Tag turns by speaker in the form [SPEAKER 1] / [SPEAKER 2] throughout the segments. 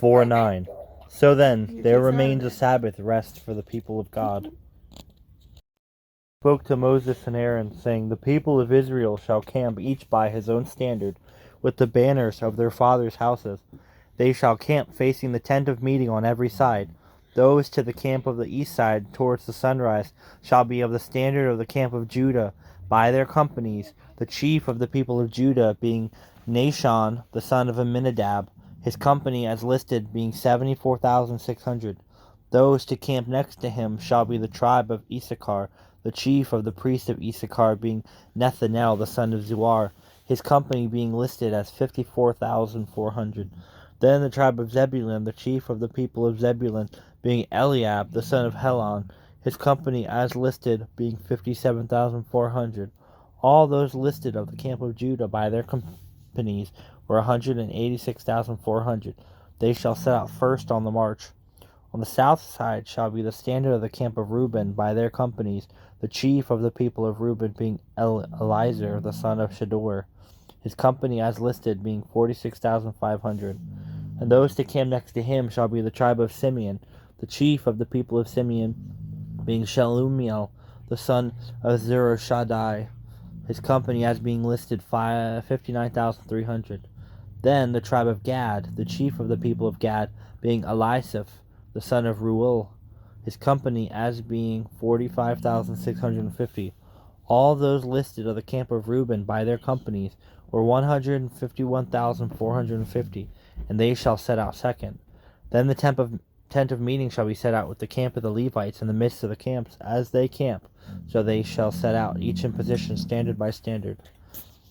[SPEAKER 1] 4:9. So then, there remains a Sabbath rest for the people of God. Spoke to Moses and Aaron, saying, The people of Israel shall camp each by his own standard, with the banners of their fathers' houses. They shall camp facing the tent of meeting on every side. Those to the camp of the east side towards the sunrise shall be of the standard of the camp of Judah by their companies, the chief of the people of Judah being Nahshon the son of Amminadab, his company as listed being 74,600. Those to camp next to him shall be the tribe of Issachar, the chief of the priests of Issachar being Nethanel the son of Zuar, his company being listed as 54,400. Then the tribe of Zebulun, the chief of the people of Zebulun, being Eliab the son of Helon, his company as listed being 57,400. All those listed of the camp of Judah by their companies were 186,400. They shall set out first on the march. On the south side shall be the standard of the camp of Reuben by their companies, the chief of the people of Reuben being Eliezer the son of Shedeur, his company as listed being 46,500. And those to camp next to him shall be the tribe of Simeon, the chief of the people of Simeon being Shelumiel the son of Zurishaddai, his company as being listed 59,300. Then the tribe of Gad, the chief of the people of Gad being Elisaph the son of Reuel, his company as being 45,650. All those listed of the camp of Reuben by their companies were 151,450, and they shall set out second. Then the tent of meeting shall be set out with the camp of the Levites in the midst of the camps as they camp, so they shall set out each in position standard by standard.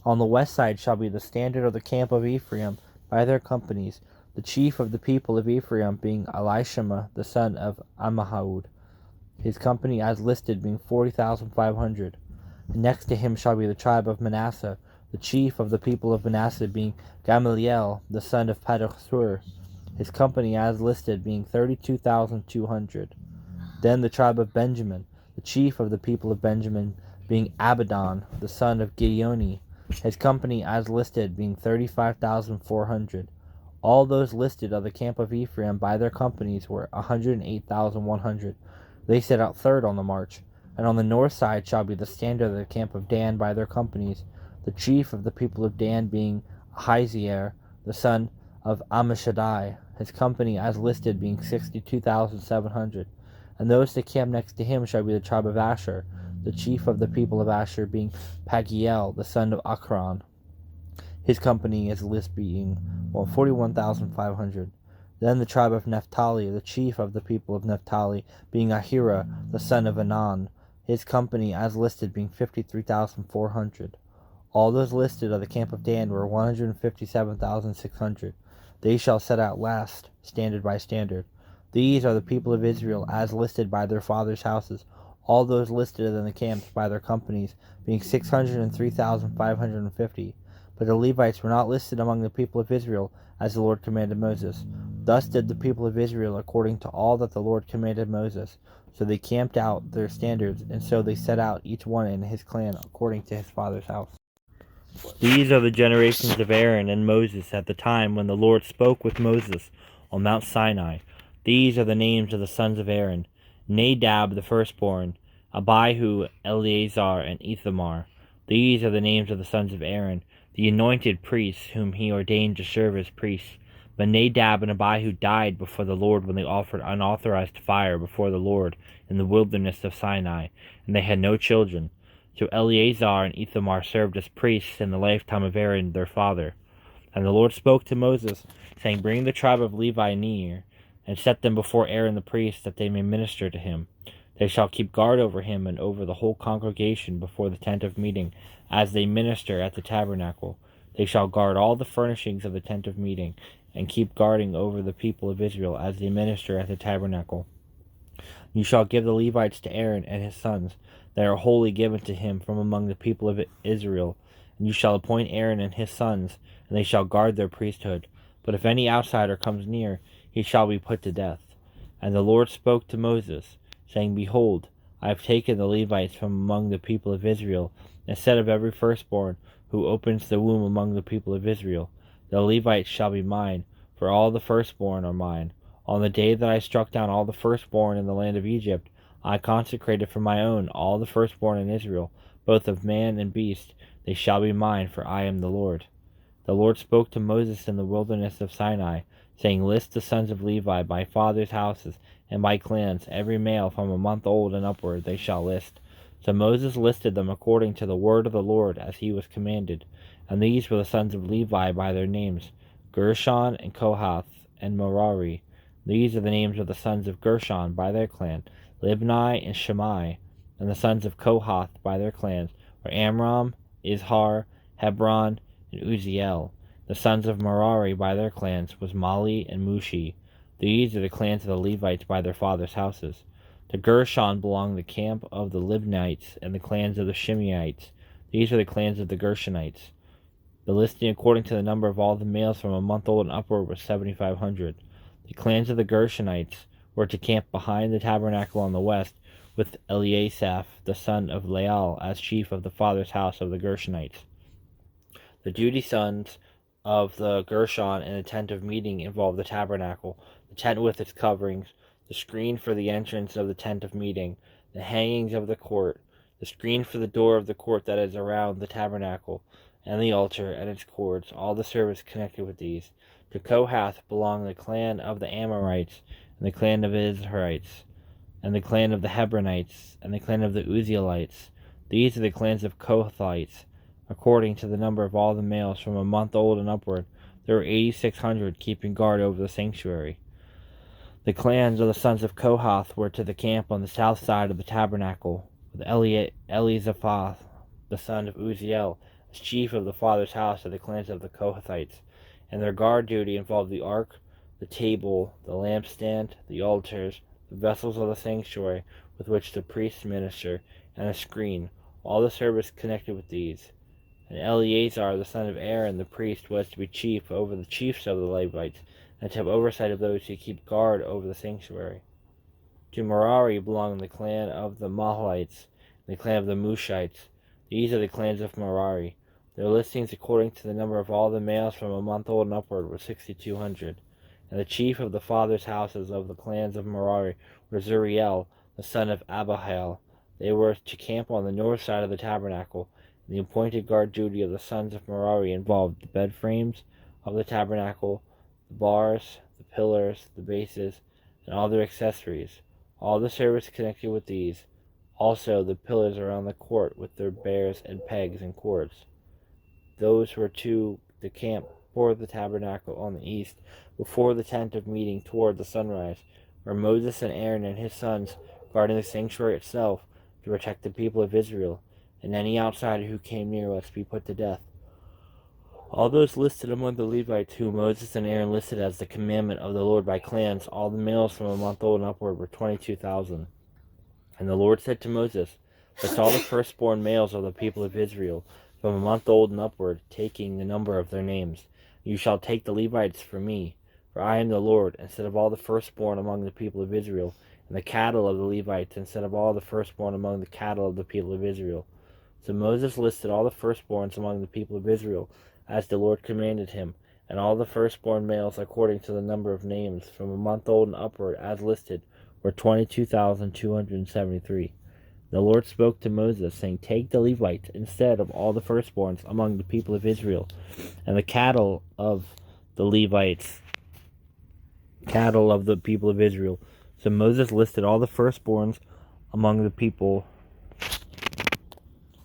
[SPEAKER 1] On the west side shall be the standard of the camp of Ephraim by their companies, the chief of the people of Ephraim being Elishama the son of Ammihud, his company as listed being 40,500. Next to him shall be the tribe of Manasseh, the chief of the people of Manasseh being Gamaliel the son of Pedahsur, his company as listed being 32,200. Then the tribe of Benjamin, the chief of the people of Benjamin being Abidan the son of Gideoni, his company as listed being 35,400. All those listed of the camp of Ephraim by their companies were 108,100. They set out third on the march. And on the north side shall be the standard of the camp of Dan by their companies, the chief of the people of Dan being Ahizier, the son of Ammishaddai, his company as listed being 62,700. And those that camp next to him shall be the tribe of Asher, the chief of the people of Asher being Pagiel, the son of Akron, his company is list being 41,500. Then the tribe of Naphtali, the chief of the people of Naphtali, being Ahira, the son of Anan, his company as listed being 53,400. All those listed of the camp of Dan were 157,600. They shall set out last, standard by standard. These are the people of Israel as listed by their fathers' houses, all those listed in the camps by their companies, being 603,550. But the Levites were not listed among the people of Israel, as the Lord commanded Moses. Thus did the people of Israel according to all that the Lord commanded Moses. So they camped out their standards, and so they set out each one in his clan according to his father's house. These are the generations of Aaron and Moses at the time when the Lord spoke with Moses on Mount Sinai. These are the names of the sons of Aaron: Nadab the firstborn, Abihu, Eleazar, and Ithamar. These are the names of the sons of Aaron, the anointed priests whom he ordained to serve as priests. But Nadab and Abihu died before the Lord when they offered unauthorized fire before the Lord in the wilderness of Sinai, and they had no children. So Eleazar and Ithamar served as priests in the lifetime of Aaron their father. And the Lord spoke to Moses, saying, Bring the tribe of Levi near, and set them before Aaron the priest, that they may minister to him. They shall keep guard over him and over the whole congregation before the tent of meeting, as they minister at the tabernacle. They shall guard all the furnishings of the tent of meeting, and keep guarding over the people of Israel as they minister at the tabernacle. You shall give the Levites to Aaron and his sons, that are wholly given to him from among the people of Israel. And you shall appoint Aaron and his sons, and they shall guard their priesthood. But if any outsider comes near, he shall be put to death. And the Lord spoke to Moses, saying, Behold, I have taken the Levites from among the people of Israel, instead of every firstborn who opens the womb among the people of Israel. The Levites shall be mine, for all the firstborn are mine. On the day that I struck down all the firstborn in the land of Egypt, I consecrated for my own all the firstborn in Israel, both of man and beast. They shall be mine, for I am the Lord. The Lord spoke to Moses in the wilderness of Sinai, saying, List the sons of Levi by fathers' houses and by clans, every male from a month old and upward they shall list. So Moses listed them according to the word of the Lord as he was commanded. And these were the sons of Levi by their names, Gershon and Kohath and Merari. These are the names of the sons of Gershon by their clan, Libni and Shimei. And the sons of Kohath by their clans were Amram, Izhar, Hebron, and Uzziel. The sons of Merari by their clans was Mali and Mushi. These are the clans of the Levites by their fathers' houses. To Gershon belonged the camp of the Libnites and the clans of the Shimeites. These are the clans of the Gershonites. The listing according to the number of all the males from a month old and upward was 7,500. The clans of the Gershonites were to camp behind the tabernacle on the west, with Eliasaph the son of Lael as chief of the father's house of the Gershonites. The duty sons of the Gershon in the tent of meeting involved the tabernacle, the tent with its coverings, the screen for the entrance of the tent of meeting, the hangings of the court, the screen for the door of the court that is around the tabernacle, and the altar and its cords, all the service connected with these. To Kohath belonged the clan of the Amorites, and the clan of the Izharites, and the clan of the Hebronites, and the clan of the Uzzielites. These are the clans of Kohathites. According to the number of all the males from a month old and upward, there were 8,600 keeping guard over the sanctuary. The clans of the sons of Kohath were to the camp on the south side of the tabernacle, with Elizaphath, the son of Uzziel, as chief of the father's house of the clans of the Kohathites. And their guard duty involved the ark, the table, the lampstand, the altars, the vessels of the sanctuary with which the priests minister, and a screen, all the service connected with these. And Eleazar, the son of Aaron, the priest, was to be chief over the chiefs of the Levites, and to have oversight of those who keep guard over the sanctuary. To Merari belonged the clan of the Mahlites, and the clan of the Mushites. These are the clans of Merari. Their listings according to the number of all the males from a month old and upward were 6,200. And the chief of the fathers' houses of the clans of Merari were Zuriel, the son of Abihail. They were to camp on the north side of the tabernacle, and the appointed guard duty of the sons of Merari involved the bed frames of the tabernacle, the bars, the pillars, the bases, and all their accessories, all the service connected with these, also the pillars around the court with their bears and pegs and cords. Those were to the camp for the tabernacle on the east, before the tent of meeting toward the sunrise, where Moses and Aaron and his sons guarding the sanctuary itself to protect the people of Israel, and any outsider who came near was to be put to death. All those listed among the Levites whom Moses and Aaron listed as the commandment of the Lord by clans, all the males from a month old and upward were 22,000. And the Lord said to Moses, List all the firstborn males of the people of Israel, from a month old and upward, taking the number of their names. You shall take the Levites for me, for I am the Lord, instead of all the firstborn among the people of Israel, and the cattle of the Levites, instead of all the firstborn among the cattle of the people of Israel. So Moses listed all the firstborns among the people of Israel, as the Lord commanded him, and all the firstborn males according to the number of names, from a month old and upward, as listed, were 22,273. The Lord spoke to Moses, saying, Take the Levites instead of all the firstborns among the people of Israel, and the cattle of the Levites, cattle of the people of Israel. So Moses listed all the firstborns among the people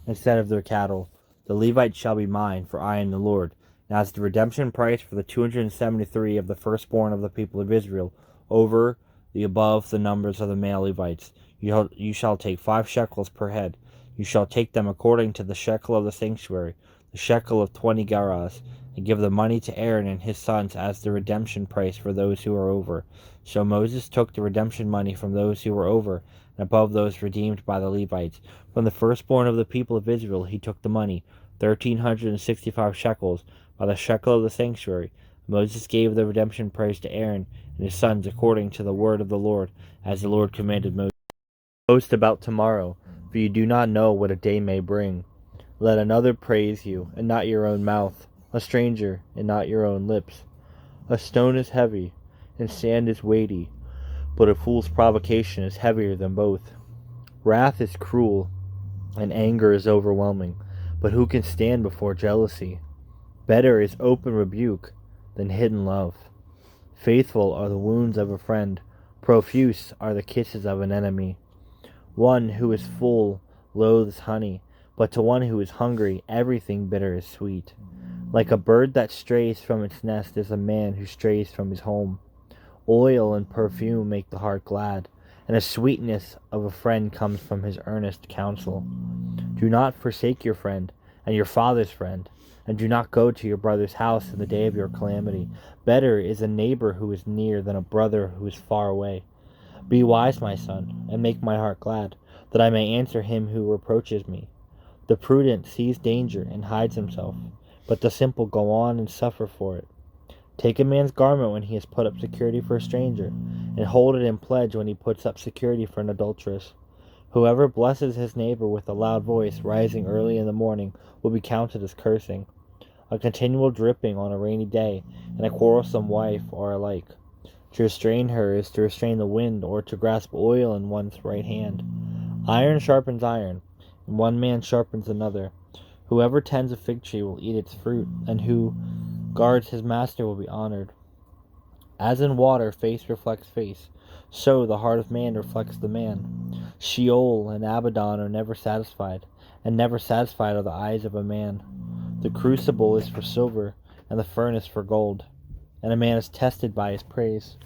[SPEAKER 1] instead of their cattle. The Levites shall be mine, for I am the Lord. And as the redemption price for the 273 of the firstborn of the people of Israel, over the above the numbers of the male Levites, you shall take 5 shekels per head. You shall take them according to the shekel of the sanctuary, the shekel of 20 gerahs, and give the money to Aaron and his sons as the redemption price for those who are over. So Moses took the redemption money from those who were over, and above those redeemed by the Levites. From the firstborn of the people of Israel he took the money, 1,365 shekels, by the shekel of the sanctuary. Moses gave the redemption price to Aaron and his sons according to the word of the Lord, as the Lord commanded Moses. Boast about tomorrow, for you do not know what a day may bring. Let another praise you, and not your own mouth, a stranger, and not your own lips. A stone is heavy, and sand is weighty, but a fool's provocation is heavier than both. Wrath is cruel, and anger is overwhelming, but who can stand before jealousy? Better is open rebuke than hidden love. Faithful are the wounds of a friend, profuse are the kisses of an enemy. One who is full loathes honey, but to one who is hungry everything bitter is sweet. Like a bird that strays from its nest is a man who strays from his home. Oil and perfume make the heart glad, and the sweetness of a friend comes from his earnest counsel. Do not forsake your friend, and your father's friend, and do not go to your brother's house in the day of your calamity. Better is a neighbor who is near than a brother who is far away. Be wise, my son, and make my heart glad, that I may answer him who reproaches me. The prudent sees danger and hides himself, but the simple go on and suffer for it. Take a man's garment when he has put up security for a stranger, and hold it in pledge when he puts up security for an adulteress. Whoever blesses his neighbor with a loud voice, rising early in the morning, will be counted as cursing. A continual dripping on a rainy day, and a quarrelsome wife are alike. To restrain her is to restrain the wind, or to grasp oil in one's right hand. Iron sharpens iron, and one man sharpens another. Whoever tends a fig tree will eat its fruit, and who guards his master will be honored. As in water face reflects face, so the heart of man reflects the man. Sheol and Abaddon are never satisfied, and never satisfied are the eyes of a man. The crucible is for silver, and the furnace for gold, and a man is tested by his praise.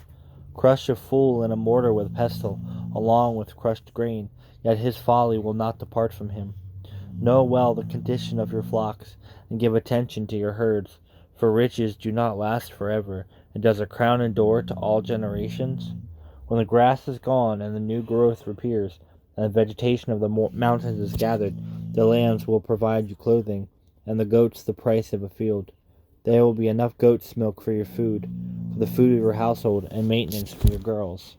[SPEAKER 1] Crush a fool in a mortar with a pestle, along with crushed grain, yet his folly will not depart from him. Know well the condition of your flocks, and give attention to your herds, for riches do not last forever, and does a crown endure to all generations? When the grass is gone, and the new growth appears, and the vegetation of the mountains is gathered, the lambs will provide you clothing, and the goats the price of a field. There will be enough goat's milk for your food, for the food of your household, and maintenance for your girls.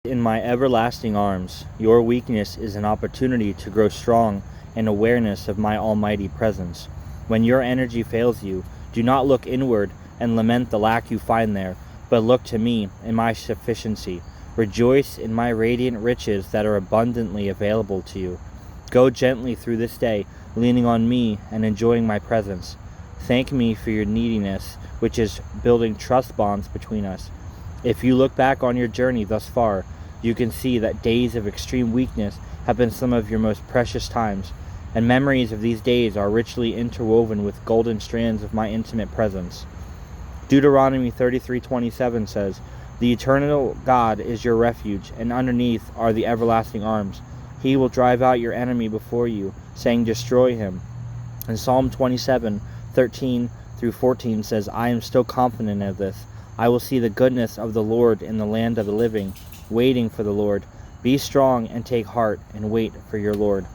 [SPEAKER 1] In my everlasting arms, your weakness is an opportunity to grow strong and awareness of my almighty presence. When your energy fails you, do not look inward and lament the lack you find there, but look to me in my sufficiency. Rejoice in my radiant riches that are abundantly available to you. Go gently through this day, leaning on me and enjoying my presence. Thank me for your neediness, which is building trust bonds between us. If you look back on your journey thus far, you can see that days of extreme weakness have been some of your most precious times, and memories of these days are richly interwoven with golden strands of my intimate presence. Deuteronomy 33:27 says, "The eternal God is your refuge, and underneath are the everlasting arms. He will drive out your enemy before you, saying, 'Destroy him.'" And Psalm 27:13-14 says, "I am still confident of this. I will see the goodness of the Lord in the land of the living, waiting for the Lord. Be strong and take heart, and wait for your Lord."